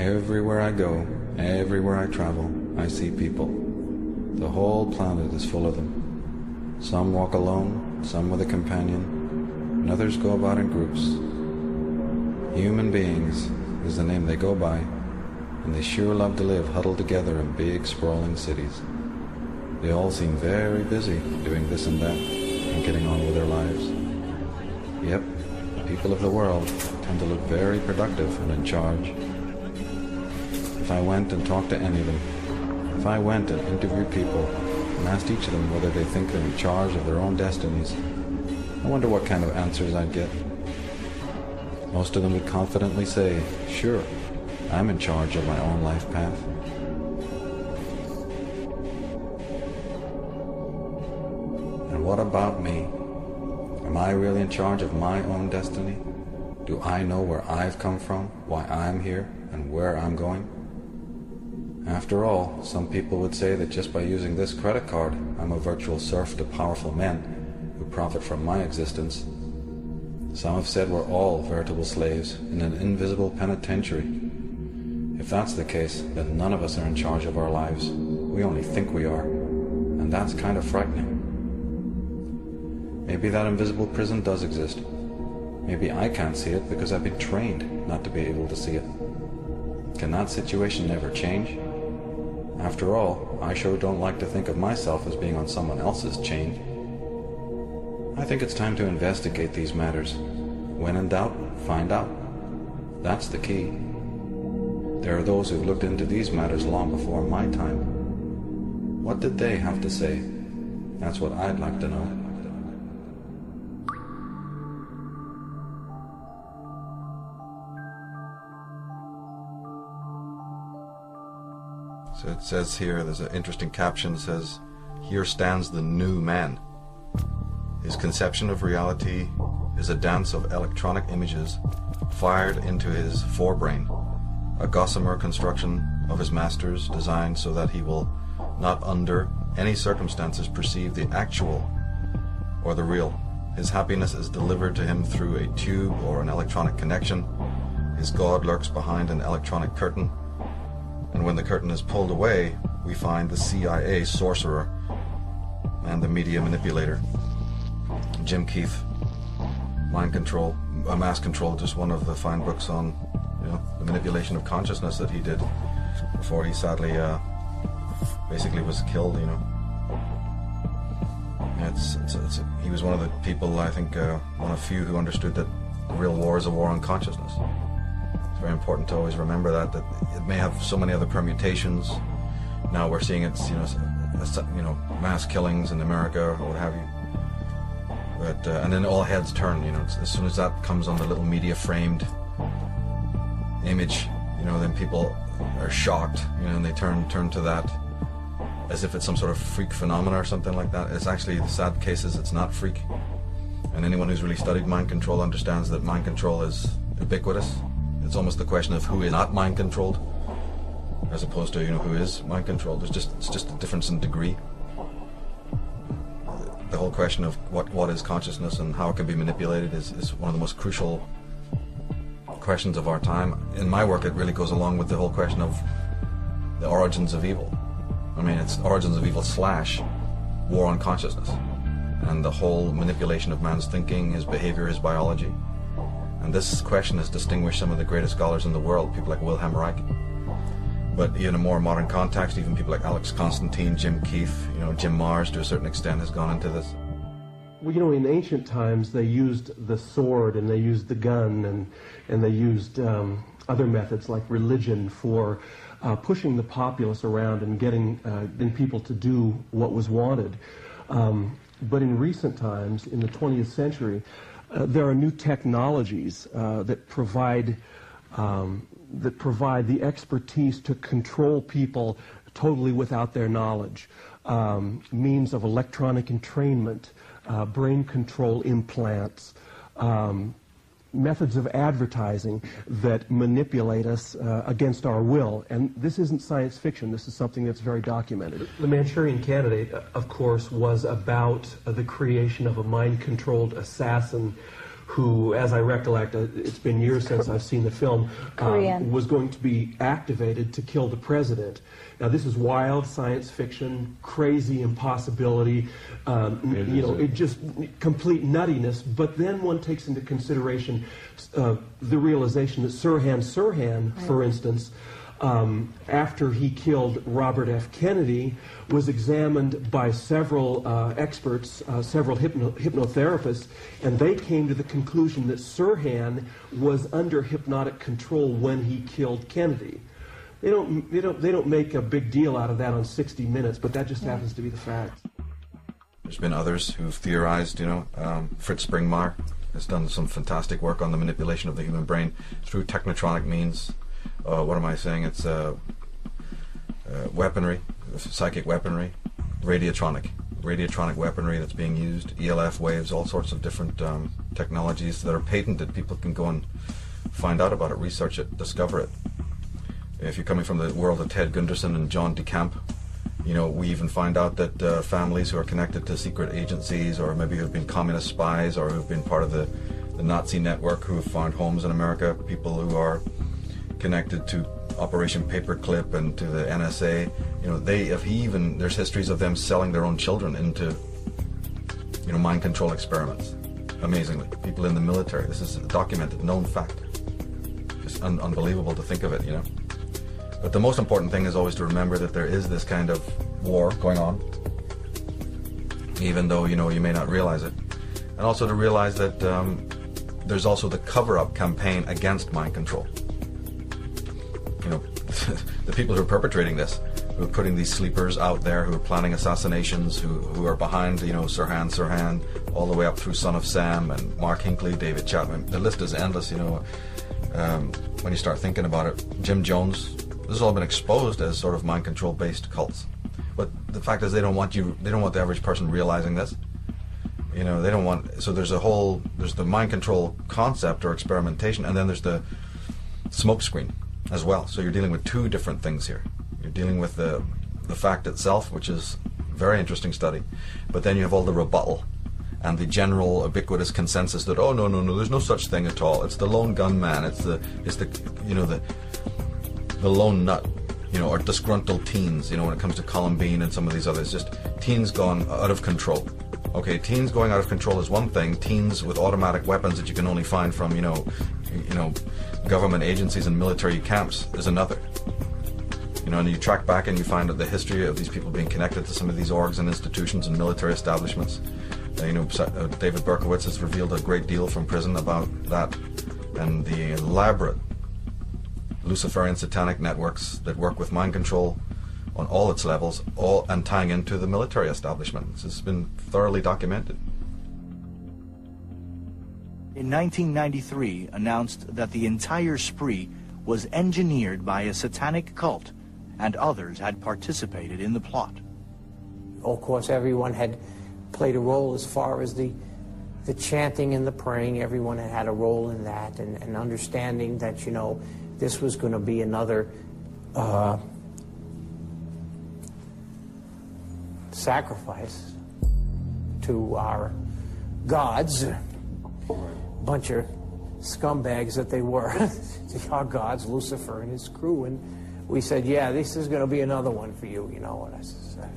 Everywhere I go, everywhere I travel, I see people. The whole planet is full of them. Some walk alone, some with a companion, and others go about in groups. Human beings is the name they go by, and they sure love to live huddled together in big, sprawling cities. They all seem very busy doing this and that, and getting on with their lives. Yep, people of the world tend to look very productive and in charge. If I went and talked to any of them, if I went and interviewed people and asked each of them whether they think they're in charge of their own destinies, I wonder what kind of answers I'd get. Most of them would confidently say, sure, I'm in charge of my own life path. And what about me? Am I really in charge of my own destiny? Do I know where I've come from, why I'm here, and where I'm going? After all, some people would say that just by using this credit card, I'm a virtual serf to powerful men who profit from my existence. Some have said we're all veritable slaves in an invisible penitentiary. If that's the case, then none of us are in charge of our lives. We only think we are, and that's kind of frightening. Maybe that invisible prison does exist. Maybe I can't see it because I've been trained not to be able to see it. Can that situation never change? After all, I sure don't like to think of myself as being on someone else's chain. I think it's time to investigate these matters. When in doubt, find out. That's the key. There are those who've looked into these matters long before my time. What did they have to say? That's what I'd like to know. So it says here, there's an interesting caption that says, "Here stands the new man. His conception of reality is a dance of electronic images fired into his forebrain, a gossamer construction of his masters designed so that he will not under any circumstances perceive the actual or the real. His happiness is delivered to him through a tube or an electronic connection. His God lurks behind an electronic curtain. And when the curtain is pulled away, we find the CIA sorcerer and the media manipulator. Jim Keith, Mind Control, Mass Control, just one of the fine books on, the manipulation of consciousness that he did before he sadly basically was killed. He was one of the people, I think, one of few who understood that the real war is a war on consciousness. It's very important to always remember that it may have so many other permutations. Now we're seeing it's mass killings in America or what have you. But and then all heads turn. As soon as that comes on the little media framed image, then people are shocked. And they turn to that as if it's some sort of freak phenomena or something like that. It's actually, the sad case is it's not freak. And anyone who's really studied mind control understands that mind control is ubiquitous. It's almost the question of who is not mind controlled, as opposed to who is mind controlled. It's just a difference in degree. The whole question of what is consciousness and how it can be manipulated is one of the most crucial questions of our time. In my work, it really goes along with the whole question of the origins of evil. I mean, it's origins of evil / war on consciousness, and the whole manipulation of man's thinking, his behavior, his biology. And this question has distinguished some of the greatest scholars in the world, people like Wilhelm Reich. But in a more modern context, even people like Alex Constantine, Jim Keith, Jim Mars to a certain extent has gone into this. Well, in ancient times they used the sword and they used the gun and they used other methods like religion for pushing the populace around and getting people to do what was wanted. But in recent times, in the 20th century, there are new technologies that provide the expertise to control people totally without their knowledge. Means of electronic entrainment, brain control implants, methods of advertising that manipulate us against our will. And this isn't science fiction. This is something that's very documented. The Manchurian Candidate, of course, was about the creation of a mind-controlled assassin who, as I recollect, it's been years since I've seen the film, was going to be activated to kill the president. Now, this is wild science fiction, crazy impossibility, you know, it just complete nuttiness. But then one takes into consideration the realization that Sirhan, for instance, after he killed Robert F. Kennedy, was examined by several experts, several hypnotherapists, and they came to the conclusion that Sirhan was under hypnotic control when he killed Kennedy. They don't make a big deal out of that on 60 Minutes, but that just happens to be the fact. There's been others who've theorized, you know, Fritz Springmeier has done some fantastic work on the manipulation of the human brain through technotronic means. What am I saying? It's weaponry, psychic weaponry, radiotronic weaponry that's being used, ELF waves, all sorts of different technologies that are patented. People can go and find out about it, research it, discover it. If you're coming from the world of Ted Gunderson and John DeCamp, you know, we even find out that families who are connected to secret agencies, or maybe who've been communist spies, or who've been part of the Nazi network, who have found homes in America, people who are connected to Operation Paperclip and to the NSA, you know, there's histories of them selling their own children into, you know, mind control experiments. Amazingly, people in the military. This is a documented, known fact. It's unbelievable to think of it, you know. But the most important thing is always to remember that there is this kind of war going on, even though, you know, you may not realize it. And also to realize that there's also the cover-up campaign against mind control. You know, the people who are perpetrating this, who are putting these sleepers out there, who are planning assassinations, who are behind, you know, Sirhan, all the way up through Son of Sam and Mark Hinckley, David Chapman. The list is endless, you know, when you start thinking about it. Jim Jones, this has all been exposed as sort of mind control based cults. But the fact is they don't want the average person realizing this. You know, they don't want, so there's the mind control concept or experimentation, and then there's the smoke screen as well. So you're dealing with two different things here. You're dealing with the fact itself, which is a very interesting study, but then you have all the rebuttal and the general ubiquitous consensus that, oh no, there's no such thing at all. It's the lone gunman. It's the you know, the lone nut, you know, or disgruntled teens. You know, when it comes to Columbine and some of these others, just teens gone out of control. Okay, teens going out of control is one thing. Teens with automatic weapons that you can only find from, you know, government agencies and military camps is another. You know, and you track back and you find out the history of these people being connected to some of these orgs and institutions and military establishments. You know, David Berkowitz has revealed a great deal from prison about that, and the elaborate Luciferian satanic networks that work with mind control on all its levels, and tying into the military establishment. This has been thoroughly documented. In 1993, announced that the entire spree was engineered by a satanic cult, and others had participated in the plot. Of course, everyone had played a role as far as the chanting and the praying. Everyone had a role in that, and understanding that, you know, this was going to be another sacrifice to our gods. Bunch of scumbags that they were. Our gods, Lucifer and his crew, and we said, yeah, this is going to be another one for you, you know. And I said,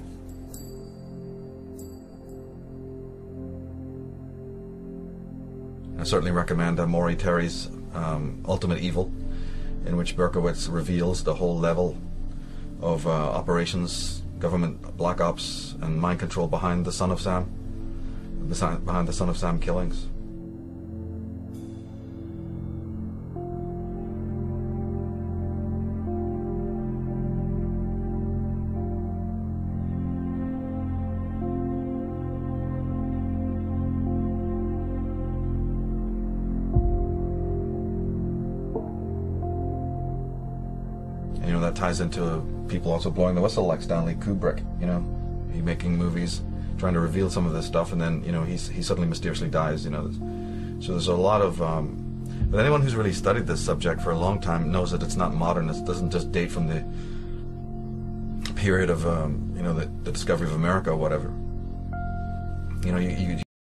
I certainly recommend Maury Terry's Ultimate Evil, in which Berkowitz reveals the whole level of operations, government black ops, and mind control behind the Son of Sam, behind the Son of Sam killings. You know, that ties into people also blowing the whistle like Stanley Kubrick. You know, he making movies, trying to reveal some of this stuff, and then, you know, he suddenly mysteriously dies. You know, so there's a lot of. But anyone who's really studied this subject for a long time knows that it's not modern. It doesn't just date from the period of you know, the discovery of America or whatever. You know, you